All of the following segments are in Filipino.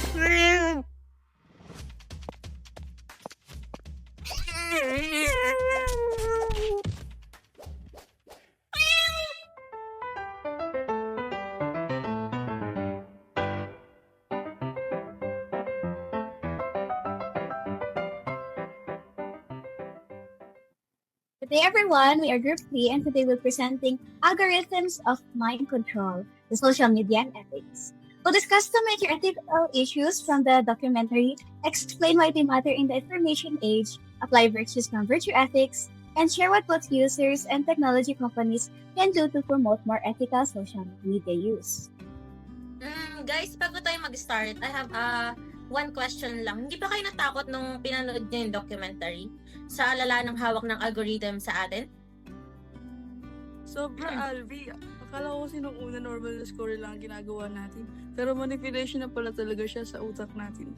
Good day, everyone. We are Group 3, and today we're presenting Algorithms of Mind Control, the Social Media and Ethics. We'll discuss some major ethical issues from the documentary, explain why they matter in the information age, apply virtues from virtue ethics, and share what both users and technology companies can do to promote more ethical social media use. Guys, bago tayo mag-start, I have one question lang. Hindi ba kayo natakot nung pinanood niyo yung documentary sa alala ng hawak ng algorithm sa atin? Sobra, Alvi. Akala ko kasi nung una normal na score lang ang ginagawa natin. Pero manipulation na pala talaga siya sa utak natin.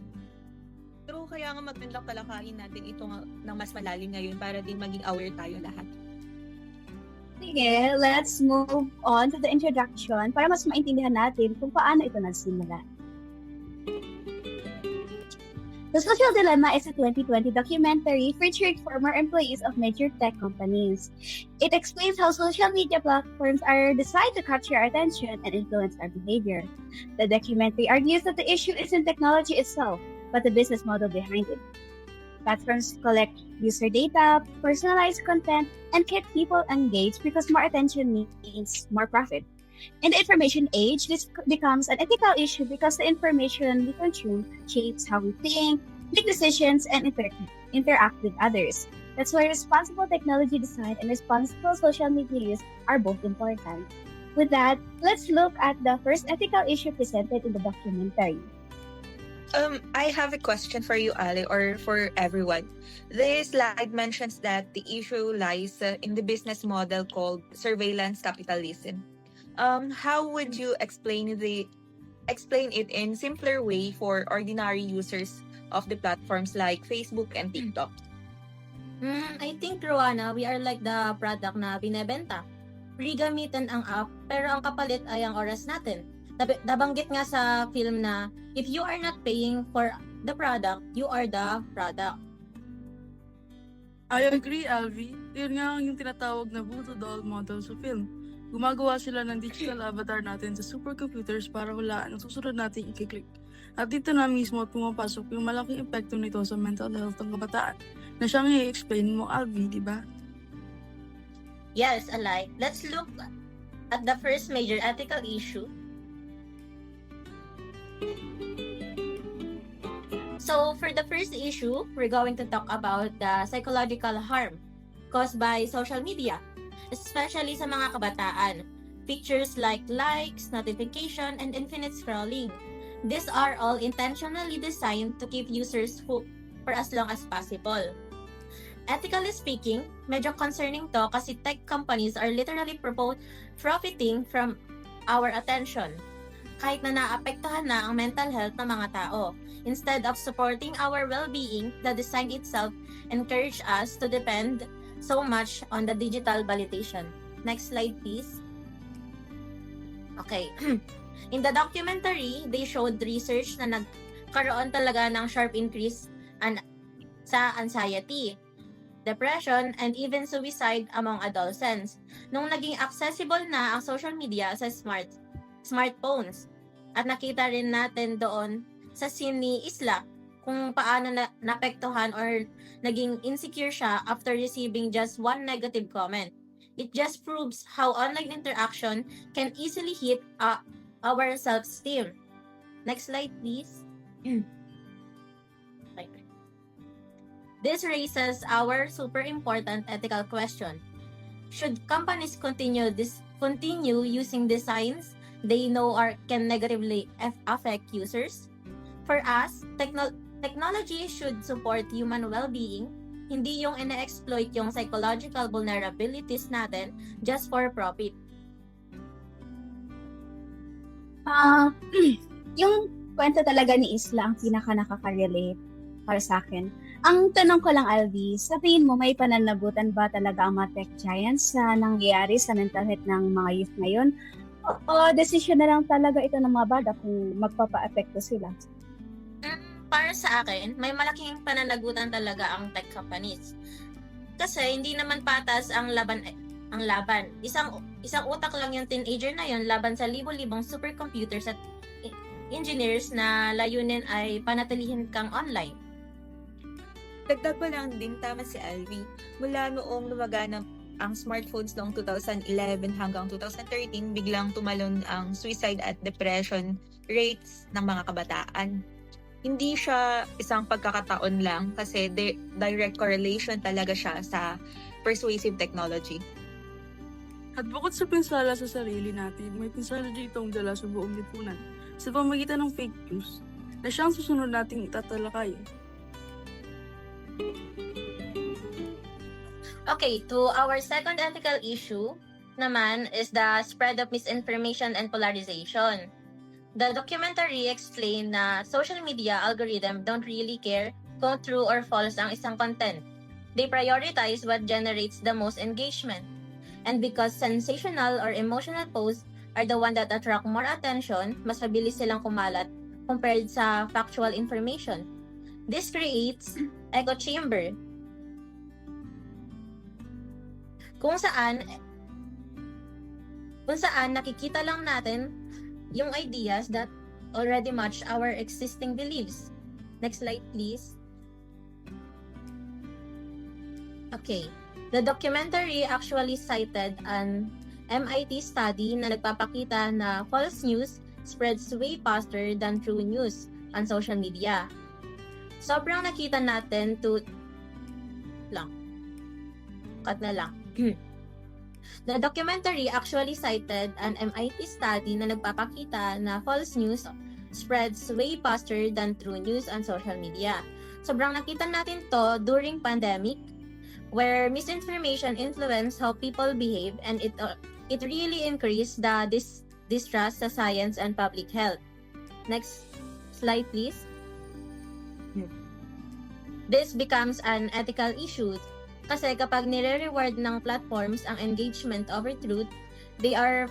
Pero kaya nga magandang talakayin natin ito ng mas malalim ngayon para din maging aware tayo lahat. Sige, let's move on to the introduction para mas maintindihan natin kung paano ito nagsimula. The Social Dilemma is a 2020 documentary featuring former employees of major tech companies. It explains how social media platforms are designed to capture our attention and influence our behavior. The documentary argues that the issue isn't technology itself, but the business model behind it. Platforms collect user data, personalize content, and keep people engaged because more attention means more profit. In the information age, this becomes an ethical issue because the information we consume shapes how we think, make decisions, and interact with others. That's why responsible technology design and responsible social media use are both important. With that, let's look at the first ethical issue presented in the documentary. I have a question for you, Ale, or for everyone. This slide mentions that the issue lies in the business model called surveillance capitalism. How would you explain it in simpler way for ordinary users of the platforms like Facebook and TikTok? I think, Rowana, we are like the product na binebenta. Free gamitin ang app, pero ang kapalit ay ang oras natin. Nabanggit nga sa film na, if you are not paying for the product, you are the product. I agree, Alvi. Yun nga yung tinatawag na voodoo doll model sa film. Gumagawa sila ng digital avatar natin sa supercomputers para hulaan ang susunod nating i-click. At dito na mismo pumapasok yung malaking epekto nito sa mental health ng kabataan na siyang i-explain mo, Alvi, di ba? Yes, alike. Let's look at the first major ethical issue. So, for the first issue, we're going to talk about the psychological harm caused by social media, especially sa mga kabataan. Features like likes, notification, and infinite scrolling. These are all intentionally designed to keep users hooked for as long as possible. Ethically speaking, medyo concerning to kasi tech companies are literally profiting from our attention. Kahit na naapektuhan na ang mental health ng mga tao. Instead of supporting our well-being, the design itself encourage us to depend so much on the digital validation. Next slide, please. Okay. In the documentary, they showed research na nagkaroon talaga ng sharp increase sa anxiety, depression, and even suicide among adolescents nung naging accessible na ang social media sa smartphones. At nakita rin natin doon sa scene ni Isla kung paano napektuhan or naging insecure siya after receiving just one negative comment. It just proves how online interaction can easily hit our self-esteem. Next slide, please. This raises our super important ethical question. Should companies continue using designs they know can negatively affect users? For us, technology should support human well-being, hindi yung ina-exploit yung psychological vulnerabilities natin just for profit. Yung kwento talaga ni Isla ang pinaka nakaka-relate para sa akin. Ang tanong ko lang, Alvi, sabihin mo may pananagutan ba talaga ang mga tech giants sa nangyayari sa mental health ng mga youth ngayon? O desisyon na lang talaga ito ng mga bata kung magpapa-apekto sila? para sa akin, may malaking pananagutan talaga ang tech companies. Kasi hindi naman patas ang laban. Isang utak lang yung teenager na yon laban sa libo-libong supercomputers at engineers na layunin ay panatilihin kang online. Dagdag ko lang din, tama si Alvi. Mula noong lumaganap ang smartphones noong 2011 hanggang 2013, biglang tumalon ang suicide at depression rates ng mga kabataan. Hindi siya isang pagkakataon lang kasi direct correlation talaga siya sa persuasive technology. At bukod sa pinsala sa sarili natin, may pinsala din itong dala sa buong lipunan sa pamamagitan ng fake news na siyang susunod nating itatalakay. Okay, to our second ethical issue naman is the spread of misinformation and polarization. The documentary explained na social media algorithm don't really care kung true or false ang isang content. They prioritize what generates the most engagement. And because sensational or emotional posts are the one that attract more attention, mas mabilis silang kumalat compared sa factual information. This creates echo chamber kung saan nakikita lang natin yung ideas that already match our existing beliefs. Next slide, please. Okay. The documentary actually cited an MIT study na nagpapakita na false news spreads way faster than true news on social media. Sobrang nakita natin Cut na lang. The documentary actually cited an MIT study na nagpapakita na false news spreads way faster than true news on social media. Sobrang nakita natin to during pandemic where misinformation influenced how people behave and it really increased the distrust sa science and public health. Next slide, please. This becomes an ethical issue kasi kapag nire-reward ng platforms ang engagement over truth, they are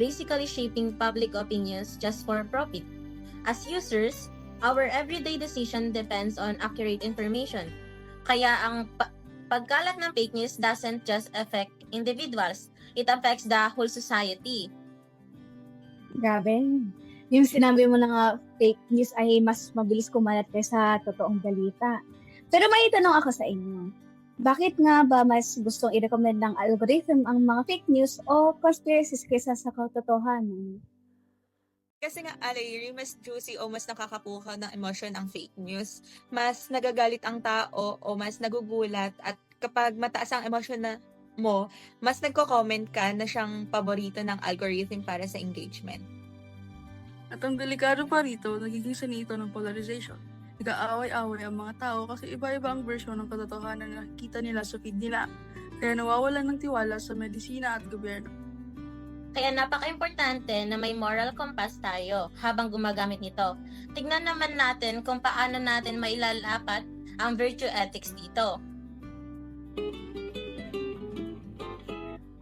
basically shaping public opinions just for profit. As users, our everyday decision depends on accurate information. Kaya ang pagkalat ng fake news doesn't just affect individuals, it affects the whole society. Grabe. Yung sinabi mo na nga fake news ay mas mabilis kumalat kaysa totoong balita. Pero may tanong ako sa inyo. Bakit nga ba mas gustong i-recommend ng algorithm ang mga fake news o conspiracies kaysa sa katotohanan? Kasi nga, Alayri, mas juicy o mas nakakakuha ng emotion ang fake news. Mas nagagalit ang tao o mas nagugulat at kapag mataas ang emotion na mo, mas nagko-comment ka na siyang paborito ng algorithm para sa engagement. At ang delikado pa rito, nagiging sanito ng polarization. Nag-aaway-away ang mga tao kasi iba-iba ang version ng katotohanan na nakikita nila sa feed nila. Kaya nawawalan ng tiwala sa medisina at gobyerno. Kaya napaka-importante na may moral compass tayo habang gumagamit nito. Tignan naman natin kung paano natin mailalapat ang virtue ethics dito.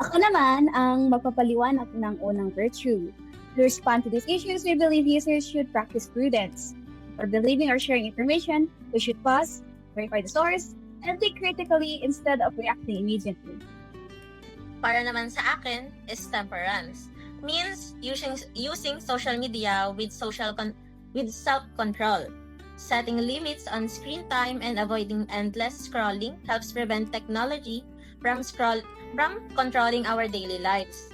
Ako naman ang magpapaliwanag ng unang virtue. To respond to these issues, we believe users should practice prudence. For believing or sharing information, we should pause, verify the source, and think critically instead of reacting immediately. Para naman sa akin is temperance. Means using social media with self-control. Setting limits on screen time and avoiding endless scrolling helps prevent technology from controlling our daily lives.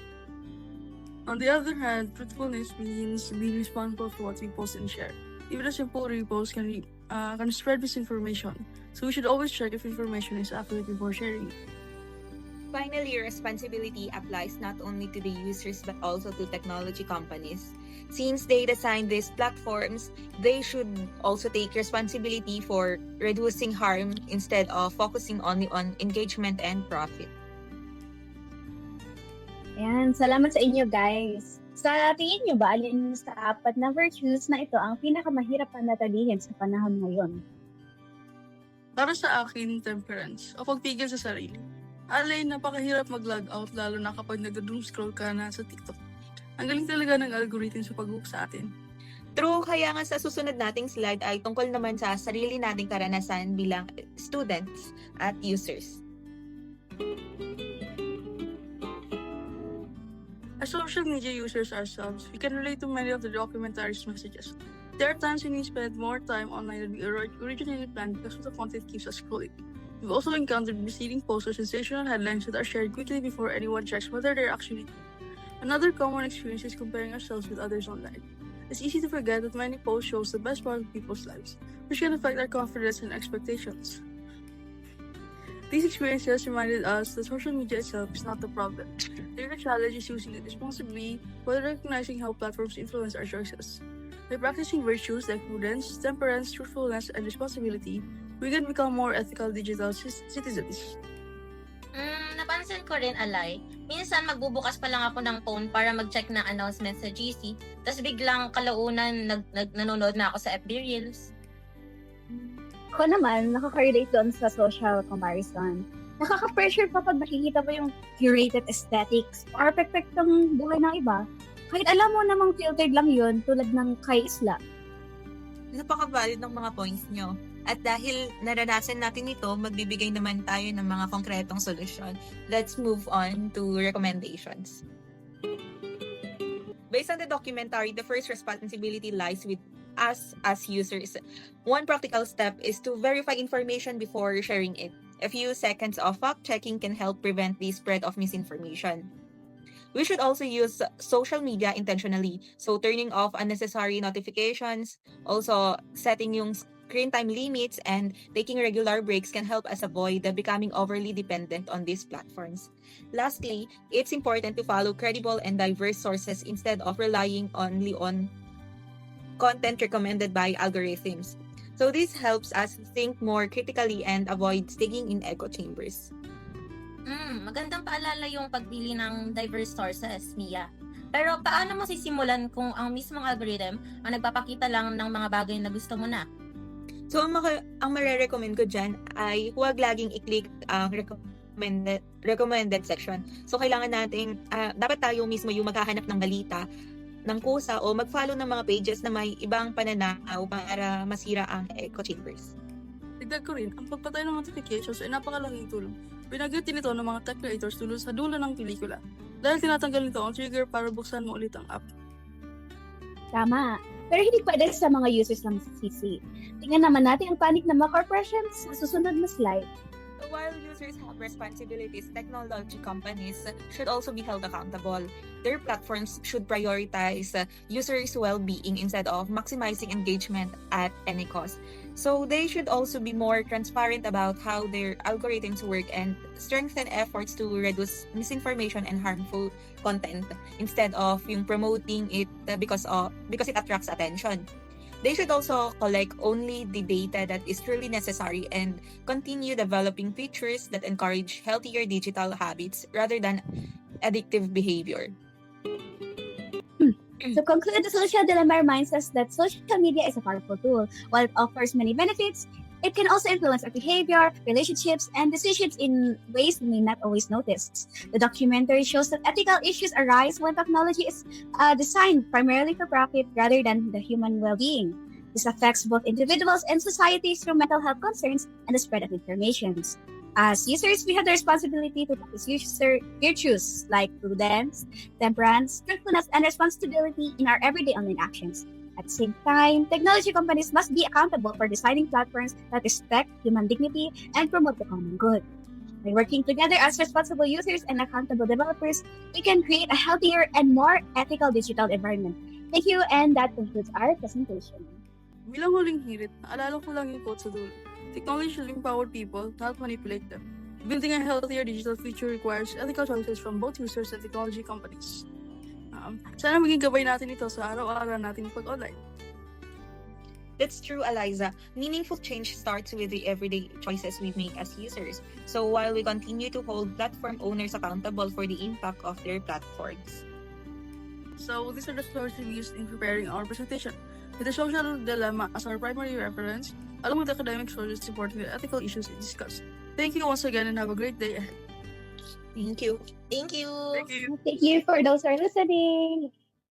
On the other hand, truthfulness means being responsible for what we post and share. Even a simple repost can spread misinformation, so we should always check if information is accurate before sharing it. Finally, responsibility applies not only to the users but also to technology companies. Since they designed these platforms, they should also take responsibility for reducing harm instead of focusing only on engagement and profit. Ayan, salamat sa inyo guys. Sa tingin nyo ba, alin sa apat na virtues na ito ang pinakamahirap panatilihin sa panahon ngayon? Para sa akin, temperance o pagpigil sa sarili. Alay, napakahirap mag-log out lalo na kapag nag-doom scroll ka na sa TikTok. Ang galing talaga ng algorithm sa pag-hook sa atin. True, kaya nga sa susunod nating slide ay tungkol naman sa sarili nating karanasan bilang students at users. As social media users ourselves, we can relate to many of the documentary's messages. There are times when we spend more time online than we originally planned because of the content keeps us scrolling. We've also encountered misleading posts or sensational headlines that are shared quickly before anyone checks whether they're actually true. Another common experience is comparing ourselves with others online. It's easy to forget that many posts show the best part of people's lives, which can affect our confidence and expectations. These experiences reminded us that social media itself is not the problem. The real challenge is using it responsibly while recognizing how platforms influence our choices. By practicing virtues like prudence, temperance, truthfulness, and responsibility, we can become more ethical digital citizens. Napansin ko rin, Alay. Minsan magbubukas pa lang ako ng phone para mag-check ng announcement sa GC, tapos biglang kalaunan nanonood na ako sa FB Reels. Ako naman, nakaka-relate doon sa social comparison. Nakaka-pressure kapag nakikita mo yung curated aesthetics or perfectong buhay ng iba. Kahit alam mo namang filtered lang yun, tulad ng kay Isla. Napaka-valid ng mga points nyo. At dahil naranasan natin ito, magbibigay naman tayo ng mga konkretong solusyon. Let's move on to recommendations. Based on the documentary, the first responsibility lies with us as users. One practical step is to verify information before sharing it. A few seconds of fact-checking can help prevent the spread of misinformation. We should also use social media intentionally. So turning off unnecessary notifications, also setting yung screen time limits, and taking regular breaks can help us avoid becoming overly dependent on these platforms. Lastly, it's important to follow credible and diverse sources instead of relying only on content recommended by algorithms. So this helps us think more critically and avoid staying in echo chambers. Magandang paalala yung pagpili ng diverse sources, Mia. Pero paano mo sisimulan kung ang mismong algorithm ang nagpapakita lang ng mga bagay na gusto mo na? So ang mare-recommend ko dyan ay huwag laging i-click ang recommended section. So kailangan natin, dapat tayo mismo yung maghahanap ng balita ng kusa o mag-follow ng mga pages na may ibang pananaw para masira ang echo chambers. Dagdag ko rin, ang pagpatay ng notifications ay napakalaking tulong. Binagyan din ito ng mga tech creators tulad sa dulo ng pelikula. Dahil tinatanggal nito ang trigger para buksan mo ulit ang app. Tama. Pero hindi pwede sa mga users ng CC. Tingnan naman natin ang panic ng mga corporations sa susunod na slide. So while users have responsibilities, technology companies should also be held accountable. Their platforms should prioritize users' well-being instead of maximizing engagement at any cost. So they should also be more transparent about how their algorithms work and strengthen efforts to reduce misinformation and harmful content instead of yung promoting it because it attracts attention. They should also collect only the data that is truly necessary and continue developing features that encourage healthier digital habits rather than addictive behavior. To conclude, the social dilemma reminds us that social media is a powerful tool. While it offers many benefits, it can also influence our behavior, relationships, and decisions in ways we may not always notice. The documentary shows that ethical issues arise when technology is designed primarily for profit rather than the human well-being. This affects both individuals and societies through mental health concerns and the spread of information. As users, we have the responsibility to practice user virtues like prudence, temperance, truthfulness, and responsibility in our everyday online actions. At the same time, technology companies must be accountable for designing platforms that respect human dignity and promote the common good. By working together as responsible users and accountable developers, we can create a healthier and more ethical digital environment. Thank you, and that concludes our presentation. Bilang huling hirit, naalala ko lang yung quote sa dulo. Technology should empower people, not manipulate them. Building a healthier digital future requires ethical choices from both users and technology companies. Sana maging gabay natin ito sa araw-araw nating pag-online. That's true, Eliza. Meaningful change starts with the everyday choices we make as users. So while we continue to hold platform owners accountable for the impact of their platforms. So these are the sources we used in preparing our presentation. With the social dilemma as our primary reference, along with academic sources supporting the ethical issues we discussed. Thank you once again and have a great day ahead. Thank you. Thank you! Thank you. Thank you for those who are listening.